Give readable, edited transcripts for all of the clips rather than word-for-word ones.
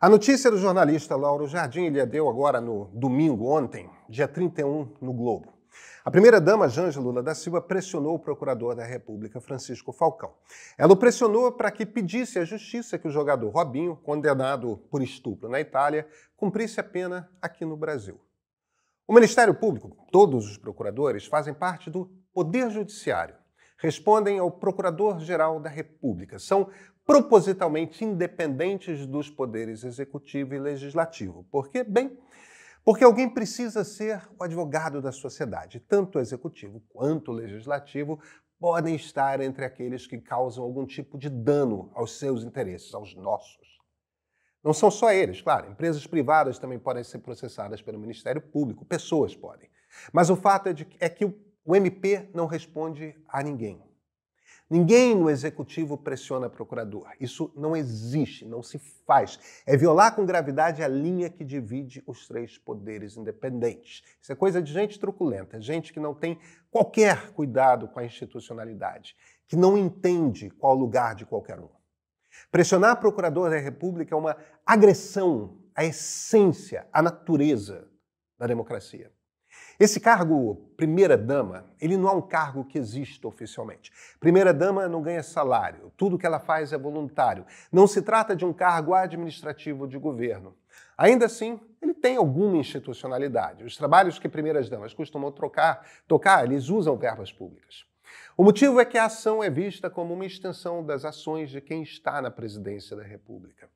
A notícia do jornalista Lauro Jardim ele a deu agora no domingo, ontem, dia 31, no Globo. A primeira-dama, Janja Lula da Silva, pressionou o procurador da República, Francisco Falcão. Ela o pressionou para que pedisse à justiça que o jogador Robinho, condenado por estupro na Itália, cumprisse a pena aqui no Brasil. O Ministério Público, todos os procuradores, fazem parte do Poder Judiciário. Respondem ao Procurador-Geral da República. São propositalmente independentes dos poderes executivo e legislativo. Por quê? Bem, porque alguém precisa ser o advogado da sociedade. Tanto o executivo quanto o legislativo podem estar entre aqueles que causam algum tipo de dano aos seus interesses, aos nossos. Não são só eles, claro. Empresas privadas também podem ser processadas pelo Ministério Público, pessoas podem. Mas o fato é que o MP não responde a ninguém. Ninguém no executivo pressiona procurador. Isso não existe, não se faz. É violar com gravidade a linha que divide os três poderes independentes. Isso é coisa de gente truculenta, gente que não tem qualquer cuidado com a institucionalidade, que não entende qual o lugar de qualquer um. Pressionar procurador da República é uma agressão à essência, à natureza da democracia. Esse cargo, primeira-dama, ele não é um cargo que existe oficialmente. Primeira-dama não ganha salário, tudo que ela faz é voluntário. Não se trata de um cargo administrativo de governo. Ainda assim, ele tem alguma institucionalidade. Os trabalhos que primeiras-damas costumam tocar, eles usam verbas públicas. O motivo é que a ação é vista como uma extensão das ações de quem está na presidência da República.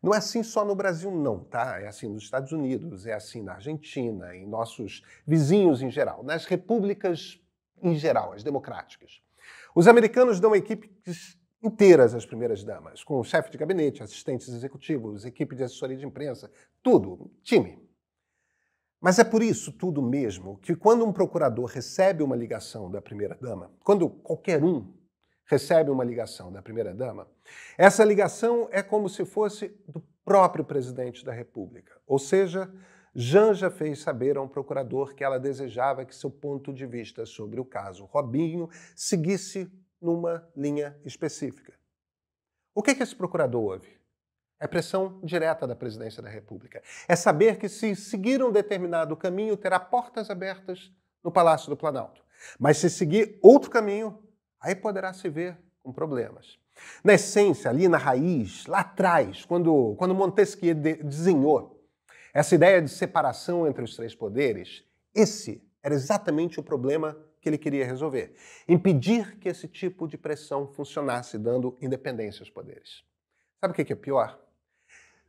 Não é assim só no Brasil, não, tá? É assim nos Estados Unidos, é assim na Argentina, em nossos vizinhos em geral, nas repúblicas em geral, as democráticas. Os americanos dão equipes inteiras às primeiras-damas, com o chefe de gabinete, assistentes executivos, equipe de assessoria de imprensa, tudo, time. Mas é por isso tudo mesmo que quando um procurador recebe uma ligação da primeira-dama, quando qualquer um recebe uma ligação da primeira-dama, essa ligação é como se fosse do próprio presidente da República. Ou seja, Janja fez saber a um procurador que ela desejava que seu ponto de vista sobre o caso Robinho seguisse numa linha específica. O que esse procurador ouve? É pressão direta da presidência da República. É saber que se seguir um determinado caminho, terá portas abertas no Palácio do Planalto. Mas se seguir outro caminho, aí poderá se ver com problemas. Na essência, ali na raiz, lá atrás, quando Montesquieu desenhou essa ideia de separação entre os três poderes, esse era exatamente o problema que ele queria resolver. Impedir que esse tipo de pressão funcionasse, dando independência aos poderes. Sabe o que é pior?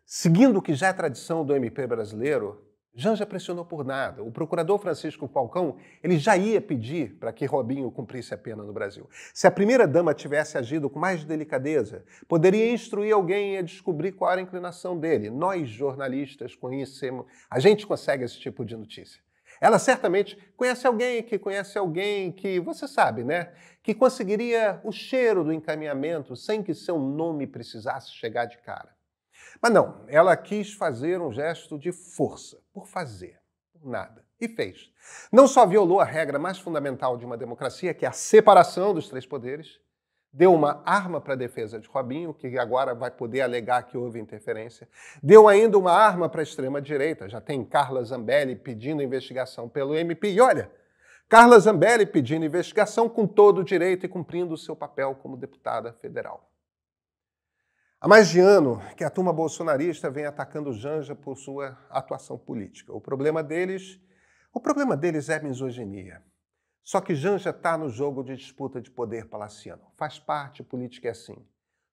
Seguindo o que já é tradição do MP brasileiro, Janja pressionou por nada. O procurador Francisco Falcão ele já ia pedir para que Robinho cumprisse a pena no Brasil. Se a primeira-dama tivesse agido com mais delicadeza, poderia instruir alguém a descobrir qual era a inclinação dele. Nós, jornalistas, conhecemos, a gente consegue esse tipo de notícia. Ela certamente conhece alguém que, você sabe, né? Que conseguiria o cheiro do encaminhamento sem que seu nome precisasse chegar de cara. Mas não, ela quis fazer um gesto de força, por fazer, por nada, e fez. Não só violou a regra mais fundamental de uma democracia, que é a separação dos três poderes, deu uma arma para a defesa de Robinho, que agora vai poder alegar que houve interferência, deu ainda uma arma para a extrema-direita, já tem Carla Zambelli pedindo investigação pelo MP, e olha, Carla Zambelli pedindo investigação com todo o direito e cumprindo o seu papel como deputada federal. Há mais de ano que a turma bolsonarista vem atacando Janja por sua atuação política. O problema deles é misoginia. Só que Janja está no jogo de disputa de poder palaciano. Faz parte, política é assim.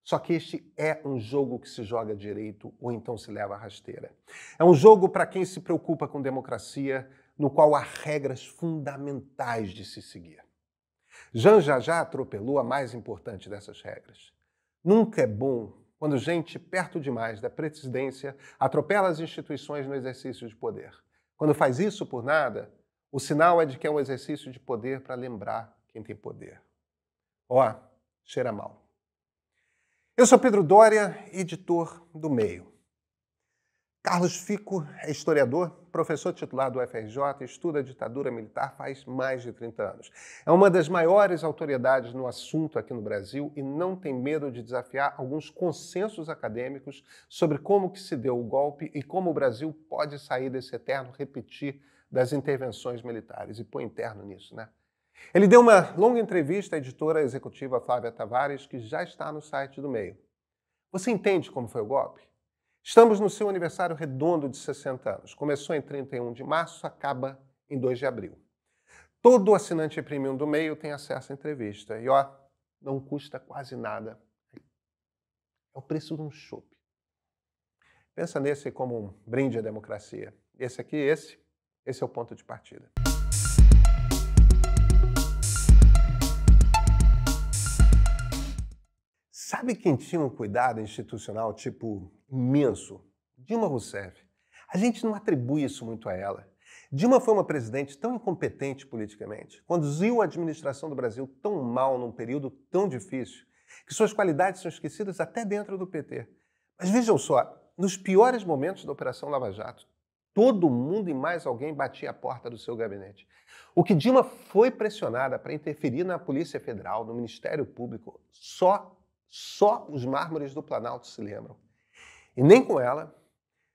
Só que este é um jogo que se joga direito ou então se leva à rasteira. É um jogo para quem se preocupa com democracia, no qual há regras fundamentais de se seguir. Janja já atropelou a mais importante dessas regras. Nunca é bom quando gente perto demais da presidência atropela as instituições no exercício de poder. Quando faz isso por nada, o sinal é de que é um exercício de poder para lembrar quem tem poder. Ó, cheira mal. Eu sou Pedro Doria, editor do Meio. Carlos Fico é historiador, professor titular do UFRJ, estuda a ditadura militar faz mais de 30 anos. É uma das maiores autoridades no assunto aqui no Brasil e não tem medo de desafiar alguns consensos acadêmicos sobre como que se deu o golpe e como o Brasil pode sair desse eterno repetir das intervenções militares. E põe interno nisso, né? Ele deu uma longa entrevista à editora executiva Flávia Tavares, que já está no site do Meio. Você entende como foi o golpe? Estamos no seu aniversário redondo de 60 anos. Começou em 31 de março, acaba em 2 de abril. Todo assinante premium do Meio tem acesso à entrevista. E, ó, não custa quase nada. É o preço de um chopp. Pensa nesse como um brinde à democracia. Esse é o ponto de partida. Sabe quem tinha um cuidado institucional, tipo, imenso? Dilma Rousseff. A gente não atribui isso muito a ela. Dilma foi uma presidente tão incompetente politicamente, conduziu a administração do Brasil tão mal num período tão difícil, que suas qualidades são esquecidas até dentro do PT. Mas vejam só, nos piores momentos da Operação Lava Jato, todo mundo e mais alguém batia a porta do seu gabinete. O que Dilma foi pressionada para interferir na Polícia Federal, no Ministério Público, só os mármores do Planalto se lembram. E nem com ela,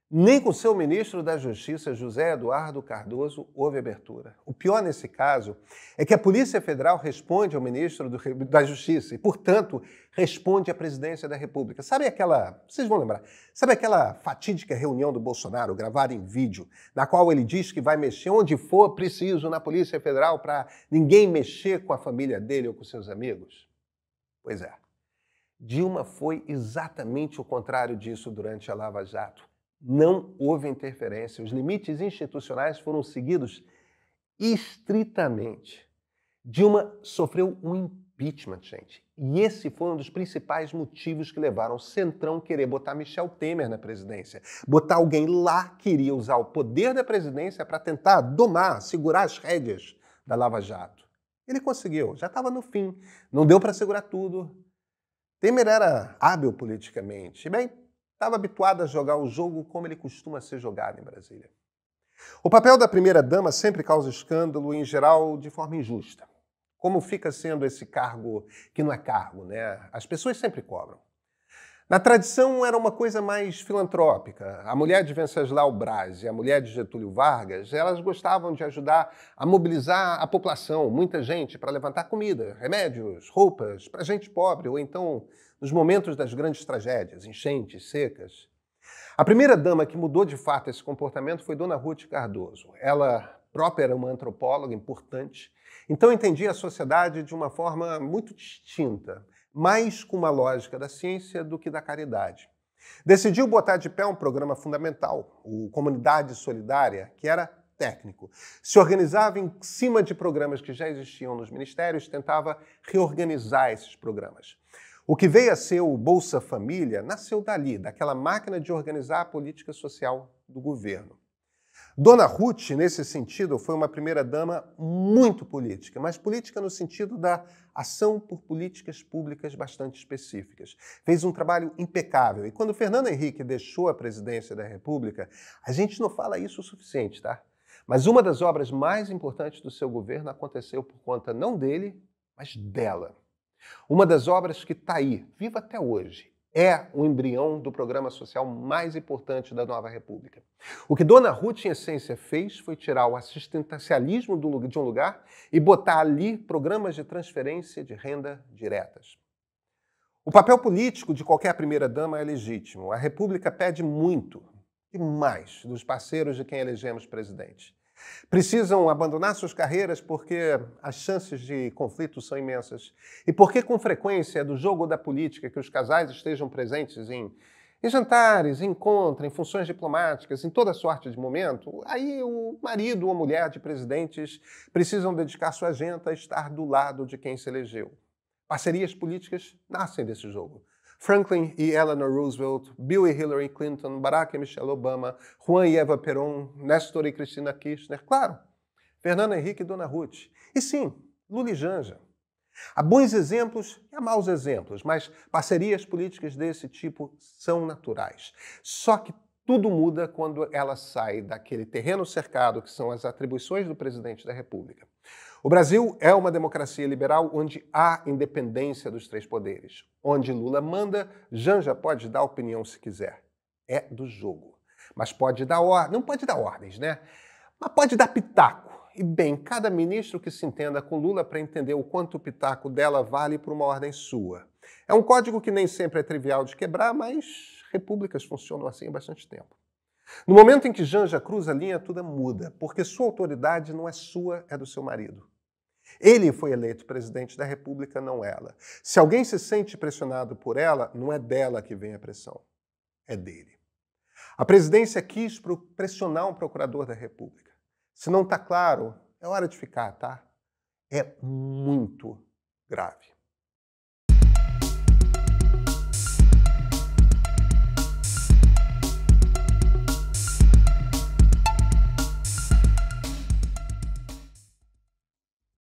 nem com seu ministro da Justiça, José Eduardo Cardoso, houve abertura. O pior nesse caso é que a Polícia Federal responde ao ministro da Justiça e, portanto, responde à presidência da República. Vocês vão lembrar, sabe aquela fatídica reunião do Bolsonaro, gravada em vídeo, na qual ele diz que vai mexer onde for preciso na Polícia Federal para ninguém mexer com a família dele ou com seus amigos? Pois é. Dilma foi exatamente o contrário disso durante a Lava Jato. Não houve interferência. Os limites institucionais foram seguidos estritamente. Dilma sofreu um impeachment, gente. E esse foi um dos principais motivos que levaram o Centrão querer botar Michel Temer na presidência. Botar alguém lá que iria usar o poder da presidência para tentar segurar as rédeas da Lava Jato. Ele conseguiu, já estava no fim. Não deu para segurar tudo. Temer era hábil politicamente e, bem, estava habituado a jogar o jogo como ele costuma ser jogado em Brasília. O papel da primeira-dama sempre causa escândalo, em geral, de forma injusta. Como fica sendo esse cargo que não é cargo, né? As pessoas sempre cobram. Na tradição, era uma coisa mais filantrópica. A mulher de Venceslau Braz e a mulher de Getúlio Vargas, elas gostavam de ajudar a mobilizar a população, muita gente, para levantar comida, remédios, roupas, para gente pobre, ou então nos momentos das grandes tragédias, enchentes, secas. A primeira-dama que mudou de fato esse comportamento foi Dona Ruth Cardoso. Ela própria era uma antropóloga importante, então entendia a sociedade de uma forma muito distinta, mais com uma lógica da ciência do que da caridade. Decidiu botar de pé um programa fundamental, o Comunidade Solidária, que era técnico. Se organizava em cima de programas que já existiam nos ministérios, tentava reorganizar esses programas. O que veio a ser o Bolsa Família nasceu dali, daquela máquina de organizar a política social do governo. Dona Ruth, nesse sentido, foi uma primeira-dama muito política, mas política no sentido da ação por políticas públicas bastante específicas. Fez um trabalho impecável. E quando Fernando Henrique deixou a presidência da República, a gente não fala isso o suficiente, tá? Mas uma das obras mais importantes do seu governo aconteceu por conta não dele, mas dela. Uma das obras que está aí, viva até hoje, é o embrião do programa social mais importante da nova República. O que Dona Ruth, em essência, fez foi tirar o assistencialismo de um lugar e botar ali programas de transferência de renda diretas. O papel político de qualquer primeira-dama é legítimo. A República pede muito, demais, dos parceiros de quem elegemos presidente. Precisam abandonar suas carreiras porque as chances de conflito são imensas. E porque, com frequência, é do jogo da política que os casais estejam presentes em jantares, em encontros, em funções diplomáticas, em toda sorte de momento, aí o marido ou a mulher de presidentes precisam dedicar sua agenda a estar do lado de quem se elegeu. Parcerias políticas nascem desse jogo. Franklin e Eleanor Roosevelt, Bill e Hillary Clinton, Barack e Michelle Obama, Juan e Eva Perón, Néstor e Cristina Kirchner, claro, Fernando Henrique e Dona Ruth. E sim, Lula e Janja. Há bons exemplos e há maus exemplos, mas parcerias políticas desse tipo são naturais. Só que Tudo muda quando ela sai daquele terreno cercado, que são as atribuições do presidente da República. O Brasil é uma democracia liberal onde há independência dos três poderes. Onde Lula manda, Janja pode dar opinião se quiser. É do jogo. Mas pode dar ordem, não pode dar ordens, né? Mas pode dar pitaco. E bem, cada ministro que se entenda com Lula para entender o quanto o pitaco dela vale por uma ordem sua. É um código que nem sempre é trivial de quebrar, mas repúblicas funcionam assim há bastante tempo. No momento em que Janja cruza a linha, tudo muda, porque sua autoridade não é sua, é do seu marido. Ele foi eleito presidente da República, não ela. Se alguém se sente pressionado por ela, não é dela que vem a pressão, é dele. A presidência quis pressionar um procurador da República. Se não está claro, é hora de ficar, tá? É muito grave.